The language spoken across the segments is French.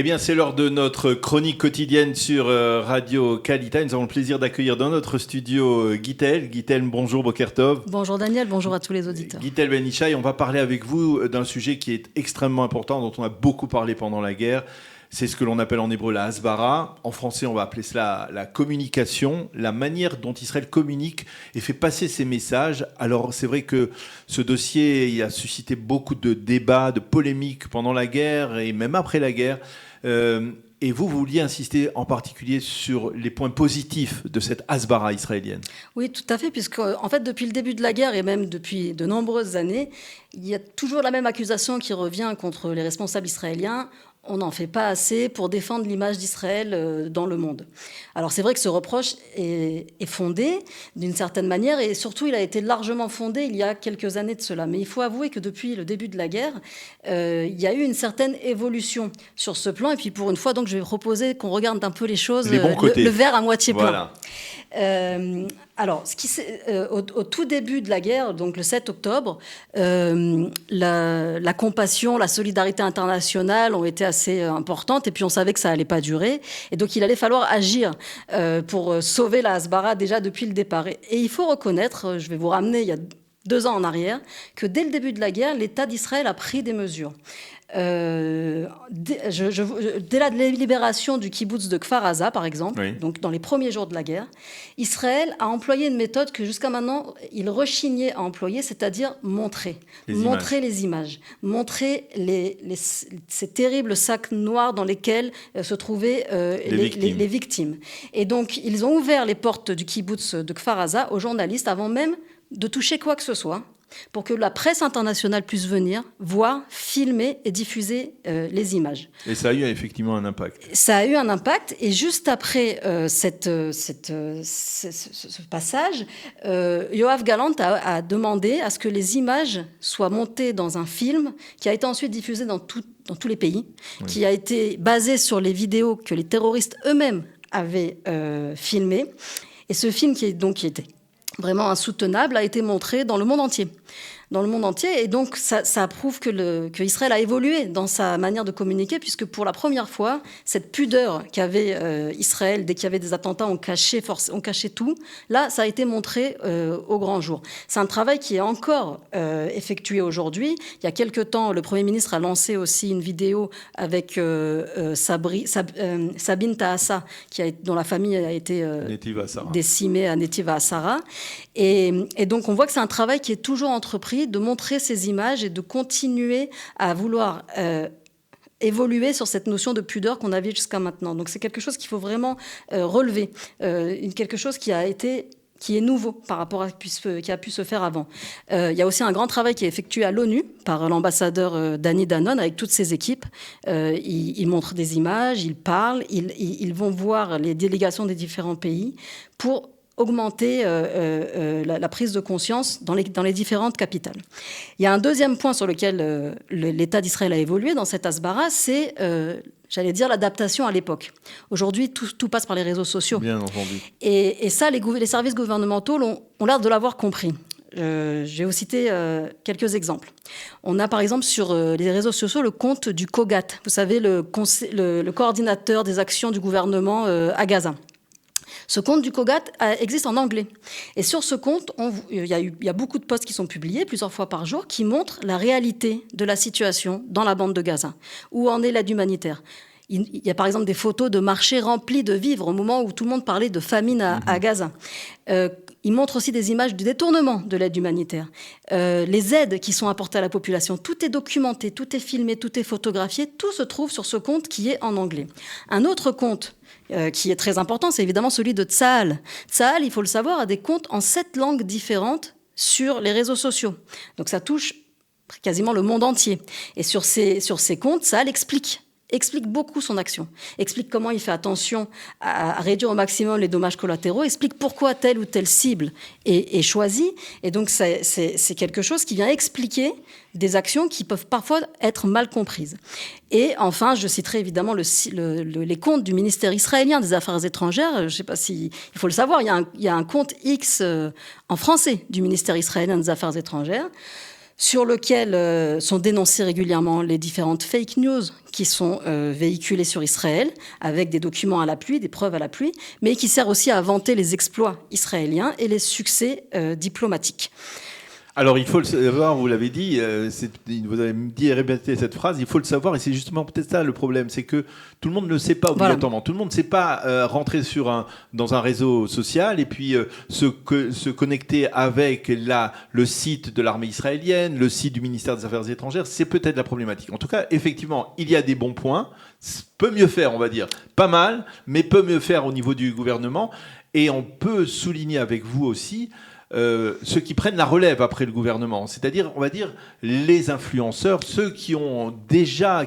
Eh bien, c'est l'heure de notre chronique quotidienne sur Radio Kalita. Nous avons le plaisir d'accueillir dans notre studio Guitel. Guitel, bonjour, Bokertov. Bonjour Daniel, bonjour à tous les auditeurs. Guitel Ben Ishai, on va parler avec vous d'un sujet qui est extrêmement important, dont on a beaucoup parlé pendant la guerre. C'est ce que l'on appelle en hébreu la hasbara. En français, on va appeler cela la communication, la manière dont Israël communique et fait passer ses messages. Alors, c'est vrai que ce dossier il a suscité beaucoup de débats, de polémiques pendant la guerre et même après la guerre. Et vous vouliez insister en particulier sur les points positifs de cette hasbara israélienne. Oui, tout à fait, puisque en fait, depuis le début de la guerre et même depuis de nombreuses années, il y a toujours la même accusation qui revient contre les responsables israéliens. On n'en fait pas assez pour défendre l'image d'Israël dans le monde. Alors c'est vrai que ce reproche est fondé d'une certaine manière et surtout il a été largement fondé il y a quelques années de cela. Mais il faut avouer que depuis le début de la guerre, il y a eu une certaine évolution sur ce plan. Et puis pour une fois, donc, je vais proposer qu'on regarde un peu les choses, le verre à moitié plein. Voilà. Alors, au tout début de la guerre, donc le 7 octobre, la compassion, la solidarité internationale ont été assez importantes et puis on savait que ça allait pas durer. Et donc, il allait falloir agir pour sauver la hasbara déjà depuis le départ. Et il faut reconnaître, je vais vous ramener il y a 2 ans en arrière, que dès le début de la guerre, l'État d'Israël a pris des mesures. Dès la libération du kibboutz de Kfar Aza, par exemple, oui. Donc dans les premiers jours de la guerre, Israël a employé une méthode que jusqu'à maintenant, il rechignait à employer, c'est-à-dire montrer les images, montrer ces terribles sacs noirs dans lesquels se trouvaient les victimes. Et donc, ils ont ouvert les portes du kibboutz de Kfar Aza aux journalistes avant même de toucher quoi que ce soit, pour que la presse internationale puisse venir voir, filmer et diffuser les images. Et ça a eu effectivement un impact. Ça a eu un impact, et juste après ce passage, Yoav Gallant a demandé à ce que les images soient montées dans un film qui a été ensuite diffusé dans tous les pays, oui. Qui a été basé sur les vidéos que les terroristes eux-mêmes avaient filmées. Et ce film qui était vraiment insoutenable, a été montré dans le monde entier. Et donc ça prouve que Israël a évolué dans sa manière de communiquer, puisque pour la première fois, cette pudeur qu'avait Israël dès qu'il y avait des attentats, on cachait tout. Là, ça a été montré au grand jour. C'est un travail qui est encore effectué aujourd'hui. Il y a quelque temps, le Premier ministre a lancé aussi une vidéo avec Sabine Tahassa, dont la famille a été décimée à Netiv HaSara. Et donc on voit que c'est un travail qui est toujours entrepris, de montrer ces images et de continuer à vouloir évoluer sur cette notion de pudeur qu'on avait jusqu'à maintenant. Donc c'est quelque chose qu'il faut vraiment relever, quelque chose qui est nouveau par rapport à ce qui a pu se faire avant. Il y a aussi un grand travail qui est effectué à l'ONU par l'ambassadeur Danny Danon avec toutes ses équipes. Ils montrent des images, ils parlent, ils vont voir les délégations des différents pays pour augmenter la prise de conscience dans les différentes capitales. Il y a un deuxième point sur lequel l'État d'Israël a évolué dans cette hasbara, c'est, l'adaptation à l'époque. Aujourd'hui, tout passe par les réseaux sociaux. Bien entendu. Et ça, les services gouvernementaux ont l'air de l'avoir compris. Je vais vous citer quelques exemples. On a par exemple sur les réseaux sociaux le compte du COGAT, vous savez, le coordinateur des actions du gouvernement à Gaza. Ce compte du COGAT existe en anglais. Et sur ce compte, il y a beaucoup de posts qui sont publiés plusieurs fois par jour qui montrent la réalité de la situation dans la bande de Gaza. Où en est l'aide humanitaire ? Il y a par exemple des photos de marchés remplis de vivres au moment où tout le monde parlait de famine à Gaza. Il montre aussi des images du détournement de l'aide humanitaire. Les aides qui sont apportées à la population, tout est documenté, tout est filmé, tout est photographié, tout se trouve sur ce compte qui est en anglais. Un autre compte qui est très important, c'est évidemment celui de Tsahal. Tsahal, il faut le savoir, a des comptes en 7 langues différentes sur les réseaux sociaux. Donc ça touche quasiment le monde entier. Et sur ces comptes, Tsahal explique beaucoup son action, explique comment il fait attention à réduire au maximum les dommages collatéraux, explique pourquoi telle ou telle cible est choisie. Et donc, c'est quelque chose qui vient expliquer des actions qui peuvent parfois être mal comprises. Et enfin, je citerai évidemment les comptes du ministère israélien des Affaires étrangères. Je ne sais pas il faut le savoir, il y a un compte X en français du ministère israélien des Affaires étrangères. sur lequel sont dénoncées régulièrement les différentes fake news qui sont véhiculées sur Israël, avec des documents à l'appui, des preuves à l'appui, mais qui sert aussi à vanter les exploits israéliens et les succès diplomatiques. Alors, il faut le savoir, vous l'avez dit, vous avez dit et répété cette phrase, il faut le savoir, et c'est justement peut-être ça le problème, c'est que tout le monde ne le sait pas obligatoirement. Voilà. Tout le monde ne sait pas rentrer dans un réseau social et puis se connecter avec le site de l'armée israélienne, le site du ministère des Affaires étrangères. C'est peut-être la problématique. En tout cas, effectivement, il y a des bons points. Peut mieux faire, on va dire. Pas mal, mais peut mieux faire au niveau du gouvernement. Et on peut souligner avec vous aussi ceux qui prennent la relève après le gouvernement, c'est-à-dire, on va dire, les influenceurs, ceux qui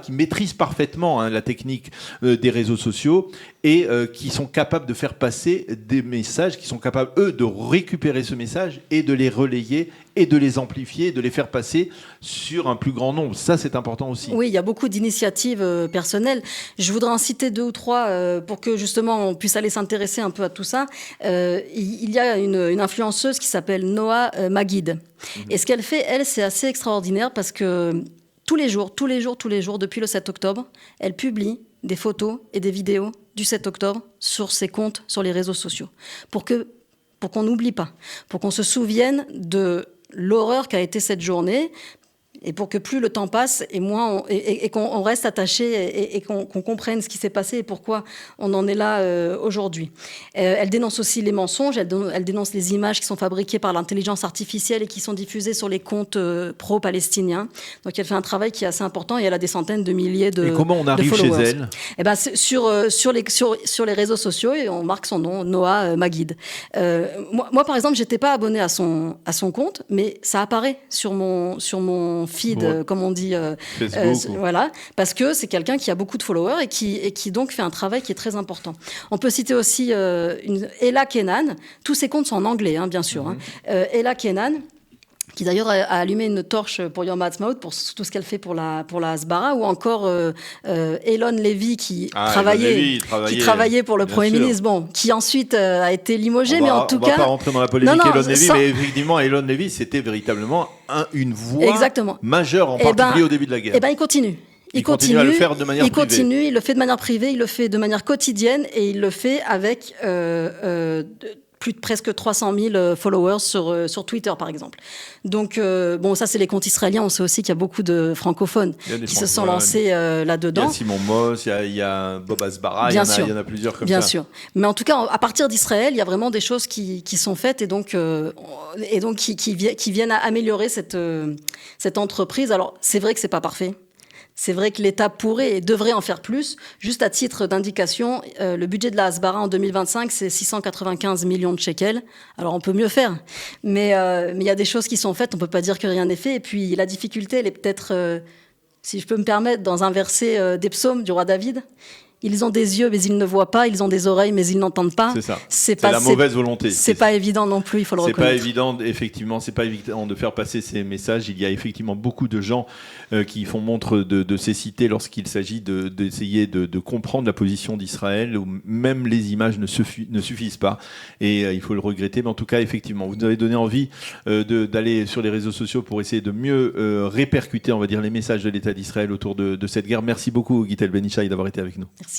maîtrisent parfaitement la technique des réseaux sociaux et qui sont capables de faire passer des messages, qui sont capables, eux, de récupérer ce message et de les relayer et de les amplifier, de les faire passer sur un plus grand nombre. Ça, c'est important aussi. Oui, il y a beaucoup d'initiatives personnelles. Je voudrais en citer 2 ou 3 pour que, justement, on puisse aller s'intéresser un peu à tout ça. Il y a une influenceuse qui s'appelle Noah Magid. Et ce qu'elle fait, elle, c'est assez extraordinaire parce que tous les jours, depuis le 7 octobre, elle publie des photos et des vidéos du 7 octobre sur ses comptes, sur les réseaux sociaux, pour qu'on n'oublie pas, pour qu'on se souvienne de l'horreur qu'a été cette journée, et pour que plus le temps passe et qu'on reste attaché et qu'on comprenne ce qui s'est passé et pourquoi on en est là aujourd'hui. Elle dénonce aussi les mensonges, elle dénonce les images qui sont fabriquées par l'intelligence artificielle et qui sont diffusées sur les comptes pro-palestiniens. Donc elle fait un travail qui est assez important et elle a des centaines de milliers de followers. Et comment on arrive chez elle ? Eh ben, sur les réseaux sociaux, et on marque son nom, Noah Magid. Moi, par exemple, j'étais pas abonnée à son compte, mais ça apparaît sur mon feed, comme on dit, voilà, parce que c'est quelqu'un qui a beaucoup de followers et qui donc fait un travail qui est très important. On peut citer aussi Ella Kenan. Tous ses comptes sont en anglais, bien sûr. Ella Kenan, qui d'ailleurs a allumé une torche pour Yom HaAtzmaut, pour tout ce qu'elle fait pour la Hasbara, ou encore Elon Levy qui travaillait pour le Premier ministre, qui ensuite a été limogé, mais en tout cas... On ne va pas rentrer dans la polémique Elon Levy, mais effectivement, Elon Levy, c'était véritablement une voix majeure, en particulier au début de la guerre. Il continue. Il continue à le faire de manière privée. Il le fait de manière privée, il le fait de manière quotidienne, et il le fait avec... plus de presque 300 000 followers sur Twitter, par exemple. Donc, ça, c'est les comptes israéliens. On sait aussi qu'il y a beaucoup de francophones qui se sont lancés là-dedans. Il y a Simon Moss, il y a Bob Hasbara, il y en a plusieurs comme ça. Bien sûr. Mais en tout cas, à partir d'Israël, il y a vraiment des choses qui sont faites et donc qui viennent à améliorer cette entreprise. Alors, c'est vrai que c'est pas parfait. C'est vrai que l'État pourrait et devrait en faire plus. Juste à titre d'indication, le budget de la Hasbara en 2025, c'est 695 millions de shekels. Alors, on peut mieux faire. Mais il y a des choses qui sont faites. On ne peut pas dire que rien n'est fait. Et puis, la difficulté, elle est peut-être, si je peux me permettre, dans un verset des psaumes du roi David. Ils ont des yeux, mais ils ne voient pas. Ils ont des oreilles, mais ils n'entendent pas. C'est ça. C'est la mauvaise volonté. C'est pas évident non plus, il faut le reconnaître. C'est pas évident, effectivement. C'est pas évident de faire passer ces messages. Il y a effectivement beaucoup de gens qui font montre de cécité lorsqu'il s'agit d'essayer de comprendre la position d'Israël, où même les images ne suffisent pas. Et il faut le regretter. Mais en tout cas, effectivement, vous nous avez donné envie d'aller sur les réseaux sociaux pour essayer de mieux répercuter, on va dire, les messages de l'État d'Israël autour de cette guerre. Merci beaucoup, Guitel Ben Ishai, d'avoir été avec nous. Merci.